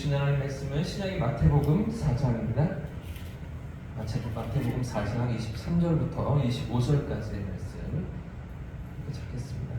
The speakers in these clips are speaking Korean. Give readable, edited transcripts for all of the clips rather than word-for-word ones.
주신 하나님의 말씀은 신약의 마태복음 4장입니다. 마태복음 4장 23절부터 25절까지의 말씀 이렇게 적겠습니다.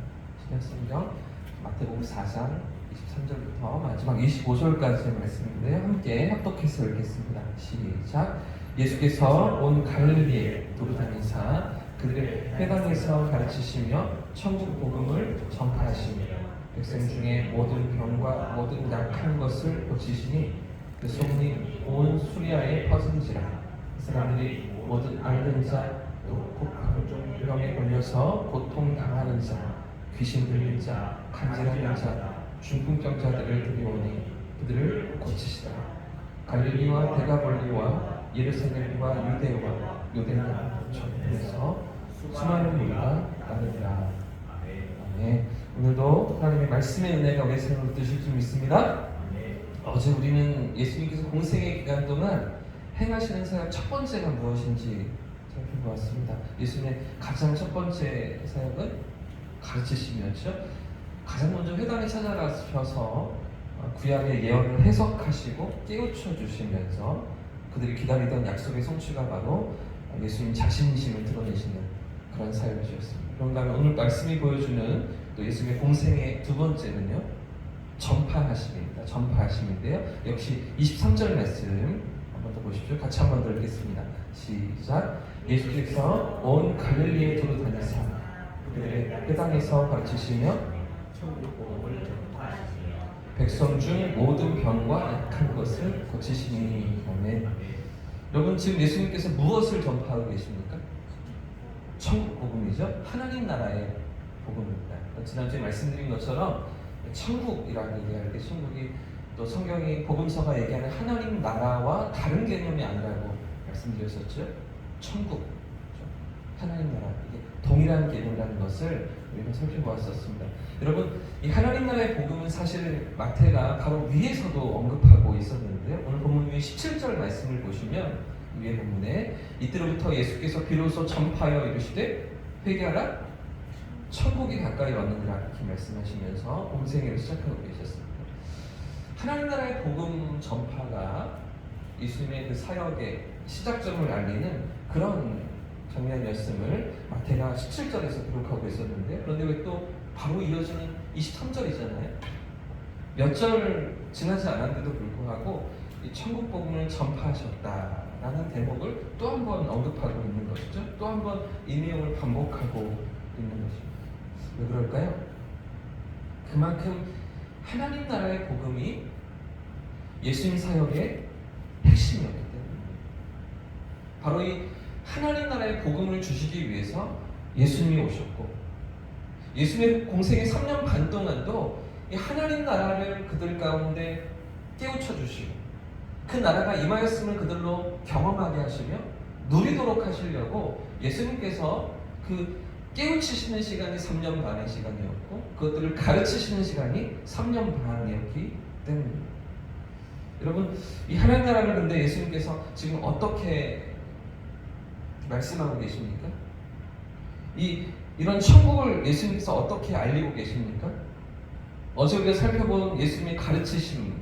신약성경 마태복음 4장 23절부터 마지막 25절까지의 말씀인데 함께 합독해서 읽겠습니다. 시작. 예수께서 온 갈릴리에 도르다니사 그들의 회당에서 가르치시며 천국 복음을 전파하시며 백성 중에 모든 병과 모든 약한 것을 고치시니 그 소문이 온 수리아에 퍼진지라. 사람들이 모든 앓는 자, 또 복병에 걸려서 고통당하는 자, 귀신 들린 자, 간질하는 자, 중풍병자들을 들여오니 그들을 고치시더라. 갈릴리와 데가볼리와 예루살렘과 유대와 요단강 전에서 수많은 무리가 나느니라. 아멘. 오늘도 하나님의 말씀의 은혜가 우리 삶을 드실 줄 믿습니다. 어제 우리는 예수님께서 공생의 기간 동안 행하시는 사역 첫 번째가 무엇인지 살펴보았습니다. 예수님의 가장 첫 번째 사역은 가르치심이었죠. 가장 먼저 회당에 찾아가셔서 구약의 예언을 해석하시고 깨우쳐 주시면서 그들이 기다리던 약속의 성취가 바로 예수님 자신이심을 드러내시는 그런 사역이었습니다. 그런가 하면 오늘 말씀이 보여주는 또 예수님의 공생의 두 번째는요, 전파하심입니다. 전파하심인데요, 역시 23절 말씀 한번 더 보십시오. 같이 한번 더 읽겠습니다. 시작. 예수께서 온 갈릴리에 두루 다니사 그들의 회당에서 가르치시며 백성 중 모든 병과 약한 것을 고치시니. 아멘. 여러분, 지금 예수님께서 무엇을 전파하고 계십니까? 천국 복음이죠. 하나님 나라의 복음입니다. 지난주에 말씀드린 것처럼 천국이라는 얘기할 때 천국이 또 성경이 복음서가 얘기하는 하나님 나라와 다른 개념이 아니라고 말씀드렸었죠. 천국, 하나님 나라, 이게 동일한 개념이라는 것을 우리가 살펴보았었습니다. 여러분, 이 하나님 나라의 복음은 사실 마태가 바로 위에서도 언급하고 있었는데요. 오늘 본문 위에 17절 말씀을 보시면 위에 본문에 이때로부터 예수께서 비로소 전파하여 이르시되 회개하라 천국이 가까이 왔느니라 이렇게 말씀하시면서 공생애를 시작하고 계셨습니다. 하나님 나라의 복음 전파가 예수님의 그 사역의 시작점을 알리는 그런 장면이었음을 마태가 17절에서 기록하고 있었는데, 그런데 왜 또 바로 이어지는 23절이잖아요. 몇 절 지나지 않았는데도 불구하고 이 천국 복음을 전파하셨다라는 대목을 또 한 번 언급하고 있는 것이죠. 또 한 번 이 내용을 반복하고 있는 것입니다. 왜 그럴까요? 그만큼 하나님 나라의 복음이 예수님 사역의 핵심이었기 때문입니다. 바로 이 하나님 나라의 복음을 주시기 위해서 예수님이 오셨고, 예수님의 공생의 3년 반 동안도 이 하나님 나라를 그들 가운데 깨우쳐 주시고 그 나라가 임하였음을 그들로 경험하게 하시며 누리도록 하시려고 예수님께서 그 깨우치시는 시간이 3년 반의 시간이었고 그것들을 가르치시는 시간이 3년 반이었기 때문입니다. 여러분, 이 하나님 나라를 근데 예수님께서 지금 어떻게 말씀하고 계십니까? 이런 천국을 예수님께서 어떻게 알리고 계십니까? 어제 우리가 살펴본 예수님의 가르치심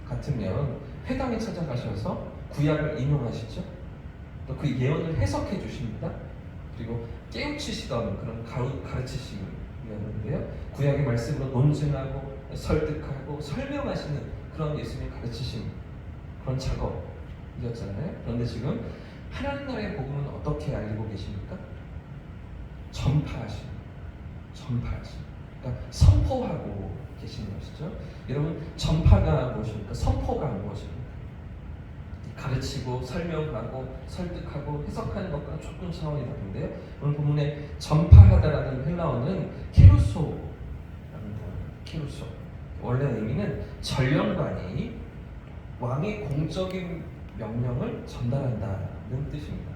같으면 회당에 찾아가셔서 구약을 인용하시죠. 또 그 예언을 해석해 주십니다. 그리고 깨우치시던 그런 가르치심이었는데요. 구약의 말씀으로 논증하고 설득하고 설명하시는 그런 예수님의 가르치심, 그런 작업이었잖아요. 그런데 지금 하나님 나라의 복음은 어떻게 알리고 계십니까? 전파하심. 그러니까 선포하고 계시는 것이죠. 여러분, 전파가 무엇입니까? 선포가 무엇입니까? 가르치고 설명하고 설득하고 해석하는 것과 조금 차원이 다른데요. 오늘 본문에 전파하다라는 헬라어는 케루소라는 단어입니다. 케루소. 원래 의미는 전령관이 왕의 공적인 명령을 전달한다는 뜻입니다.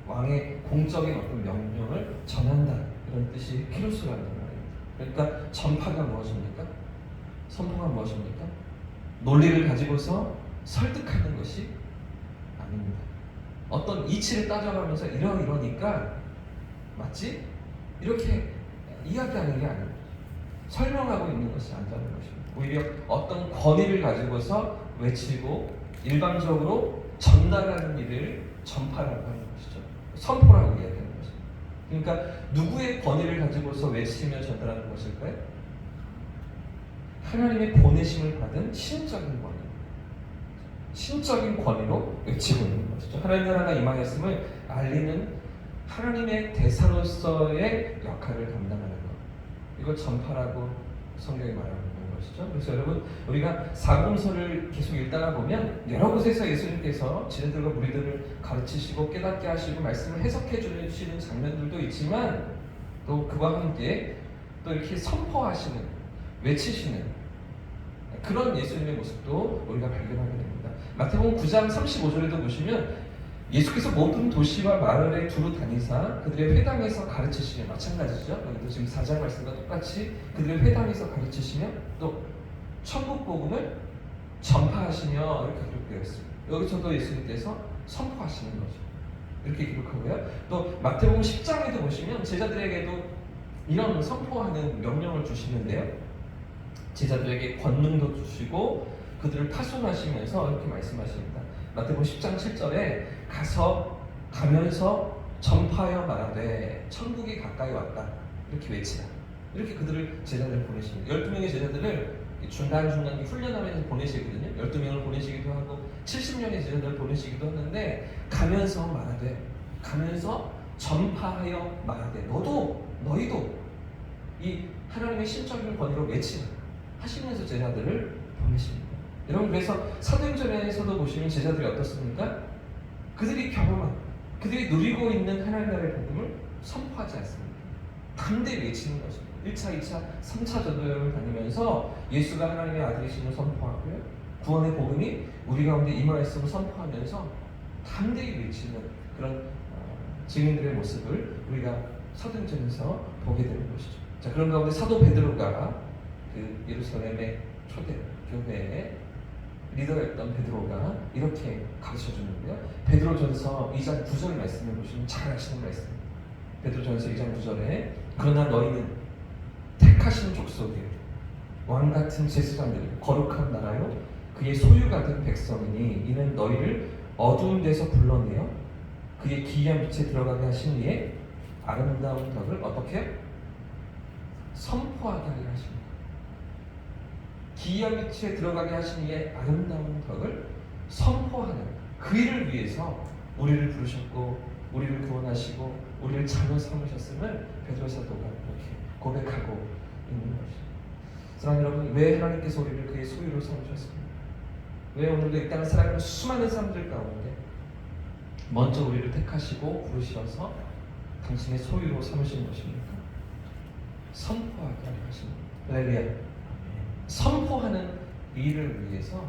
왕의 공적인 어떤 명령을 전한다, 이런 뜻이 케루소라는 말입니다. 그러니까 전파가 무엇입니까? 선포가 무엇입니까? 논리를 가지고서 설득하는 것이 아닙니다. 어떤 이치를 따져가면서 이러니까 맞지? 이렇게 이야기하는 게 아닙니다. 설명하고 있는 것이 아니라는 것입니다. 오히려 어떤 권위를 가지고서 외치고 일방적으로 전달하는 일을 전파라고 하는 것이죠. 선포라고 이야기하는 것이죠. 그러니까 누구의 권위를 가지고서 외치며 전달하는 것일까요? 하나님의 보내심을 받은 신적인 권위, 신적인 권위로 외치고 있는 것이죠. 하나님 나라가 임하였음을 알리는 하나님의 대사로서의 역할을 감당하는 것, 이걸 전파라고 성경이 말하고 있는 것이죠. 그래서 여러분, 우리가 사복음서를 계속 읽다가 보면 여러 곳에서 예수님께서 지네들과 무리들을 가르치시고 깨닫게 하시고 말씀을 해석해 주시는 장면들도 있지만, 또 그와 함께 또 이렇게 선포하시는, 외치시는 그런 예수님의 모습도 우리가 발견하게 됩니다. 마태복음 9장 35절에도 보시면 예수께서 모든 도시와 마을에 두루 다니사 그들의 회당에서 가르치시며, 마찬가지죠. 여기도 지금 4장 말씀과 똑같이 그들의 회당에서 가르치시며 또 천국 복음을 전파하시며 이렇게 기록되어 있습니다. 여기서도 예수님께서 선포하시는 거죠. 이렇게 기록하고요. 또 마태복음 10장에도 보시면 제자들에게도 이런 선포하는 명령을 주시는데요. 제자들에게 권능도 주시고 그들을 파송하시면서 이렇게 말씀하십니다. 마태복음 10장 7절에 가면서 전파하여 말하되 천국이 가까이 왔다, 이렇게 외치라, 이렇게 그들을 제자들을 보내십니다. 12명의 제자들을 중간중간 훈련하면서 보내시거든요. 12명을 보내시기도 하고 70명의 제자들을 보내시기도 하는데, 가면서 말하되, 가면서 전파하여 말하되, 너희도 이 하나님의 신적인 권위로 외치라 하시면서 제자들을 보내십니다. 여러분, 그래서 사도행전에서도 보시면 제자들이 어떻습니까? 그들이 경험한, 그들이 누리고 있는 하나님 나라의 복음을 선포하지 않습니다. 담대히 외치는 것입니다. 1차, 2차, 3차 전도여행을 다니면서 예수가 하나님의 아들이심을 선포하고요, 구원의 복음이 우리 가운데 임하였음을 선포하면서 담대히 외치는 그런 증인들의 모습을 우리가 사도행전에서 보게 되는 것이죠. 자, 그런 가운데 사도 베드로가 그 예루살렘의 초대 교회의 리더였던 베드로가 이렇게 가르쳐 주는데요. 베드로전서 2장 9절 말씀을 보시면 잘 아시는 말씀입니다. 베드로전서 2장 9절에 그러나 너희는 택하신 족속이요 왕같은 제사장들이요 거룩한 나라요 그의 소유가 된 백성이니 이는 너희를 어두운 데서 불러내어 그의 기이한 빛에 들어가게 하신 이의 아름다운 덕을 어떻게 선포하게 하려 하십니다. 기이한 빛에 들어가게 하신 이의 아름다운 덕을 선포하는 그 일을 위해서 우리를 부르셨고 우리를 구원하시고 우리를 자녀 삼으셨음을 베드로 사도가 이렇게 고백하고 있는 것이죠. 사랑하는 여러분, 왜 하나님께서 우리를 그의 소유로 삼으셨습니까? 왜 오늘도 이 땅을 살아가는 수많은 사람들 가운데 먼저 우리를 택하시고 부르셔서 당신의 소유로 삼으신 것입니까? 선포하게 하십니다. 할렐루야. 선포하는 일을 위해서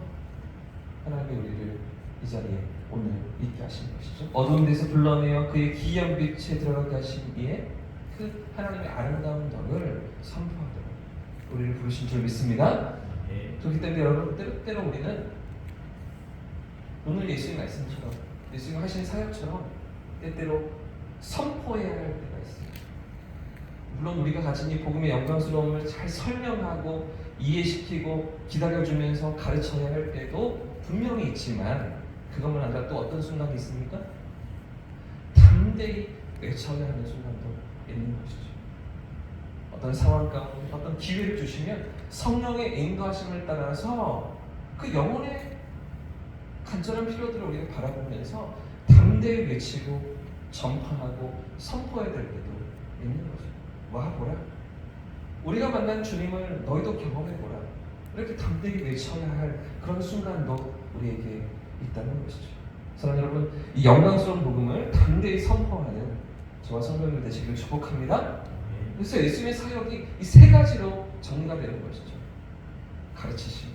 하나님이 우리를 이 자리에 오늘 있게 하신 것이죠. 어두운 데서 불러내어 그의 기이한 빛에 들어가게 하신 이에 그 하나님의 아름다운 덕을 선포하도록 우리를 부르신 줄 믿습니다. 그렇기 때문에 여러분, 때로 우리는 오늘 예수님 말씀처럼, 예수님 하신 사역처럼 때때로 선포해야 할 때가 있습니다. 물론 우리가 가진 이 복음의 영광스러움을 잘 설명하고 이해시키고 기다려주면서 가르쳐야 할 때도 분명히 있지만, 그것만 아니라 또 어떤 순간이 있습니까? 담대히 외쳐야 하는 순간도 있는 것이죠. 어떤 상황 가운데 어떤 기회를 주시면 성령의 인도하심을 따라서 그 영혼의 간절한 필요들을 우리가 바라보면서 담대히 외치고 전파하고 선포해야 될 때도 있는 거죠. 와 보라, 우리가 만난 주님을 너희도 경험해보라, 이렇게 담대히 외쳐야 할 그런 순간도 우리에게 있다는 것이죠. 사랑하는 여러분, 이 영광스러운 복음을 담대히 선포하는 저와 성도님들 되시기를 축복합니다. 그래서 예수님의 사역이 이 세 가지로 정리가 되는 것이죠. 가르치시고,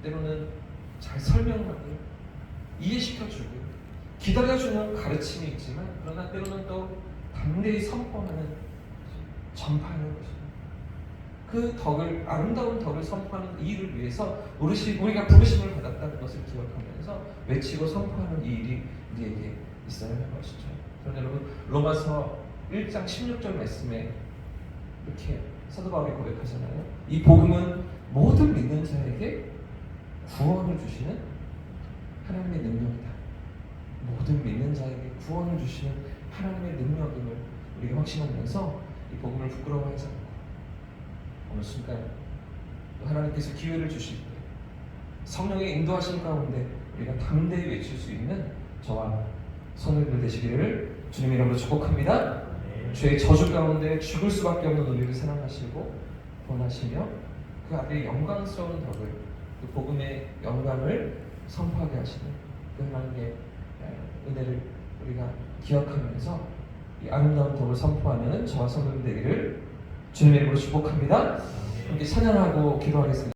때로는 잘 설명하고 이해시켜주고 기다려주는 가르침이 있지만, 그러나 때로는 또 담대히 선포하는, 전파하는 것입니다. 그 덕을, 아름다운 덕을 선포하는 이 일을 위해서 우리가 부르심을 받았다는 것을 기억하면서 외치고 선포하는 이 일이 우리에게 있어야 하는 것이죠. 그럼 여러분, 로마서 1장 16절 말씀에 이렇게 사도 바울이 고백하잖아요. 이 복음은 모든 믿는 자에게 구원을 주시는 하나님의 능력이다. 모든 믿는 자에게 구원을 주시는 하나님의 능력임을 우리가 확신하면서 이 복음을 부끄러워하지 않고 어느 순간 또 하나님께서 기회를 주실 때 성령의 인도하심 가운데 우리가 담대히 외칠 수 있는 저와 성도님들 되시기를 주님의 이름으로 축복합니다. 죄의 저주 가운데 죽을 수밖에 없는 우리를 사랑하시고 원하시며 그 아들의 영광스러운 덕을, 그 복음의 영광을 선포하게 하시는 그 하나님의 은혜를 우리가 기억하면서 이 아름다운 덕을 선포하는 저와 성도님 되기를 주님의 이름으로 축복합니다. 함께 찬양하고 기도하겠습니다.